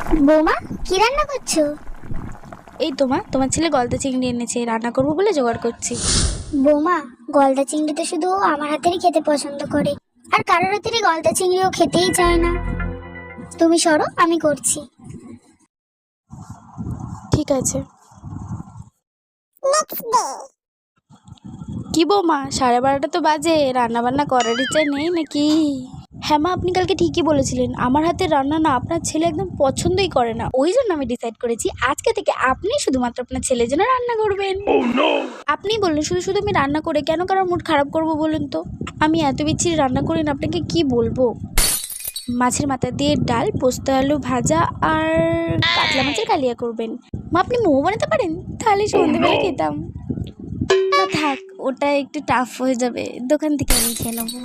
বৌমা, কি রান্না করছো? এই তোমার ছেলে গলদা চিংড়ি এনেছে, রান্না করবো বলে জোগাড় করছি। বৌমা, গলদা চিংড়ি তো শুধু আমার হাতেরই খেতে পছন্দ করে, আর কারোর হাতেরই গলদা চিংড়িও খেতেই চায় না। তুমি সরো, আমি করছি। ঠিক আছে। কি বৌমা, 12:30 তো বাজে, রান্না বান্না করার ইচ্ছা নেই নাকি? হ্যাঁ মা, আপনি কালকে ঠিকই বলেছিলেন, আমার হাতের রান্না না আপনার ছেলে একদম পছন্দই করে না। ওই জন্য আমি ডিসাইড করেছি আজকে থেকে আপনি শুধুমাত্র আপনার ছেলের জন্য রান্না করবেন। আপনি বললেন শুধু শুধু আমি রান্না করে কেন কারোর মুড খারাপ করবো বলুন তো? আমি এত বিচ্ছিরি রান্না করি না, আপনাকে কি বলবো। মাছের মাথা দিয়ে ডাল, পোস্ত আলু ভাজা আর কাতলা মাছের কালিয়া করবেন। মা, আপনি মোমো বানাতে পারেন? তাহলে সন্ধ্যেবেলা খেতাম। না থাক, ওটা একটু টাফ হয়ে যাবে, দোকান থেকে আমি খেয়ে নেবো।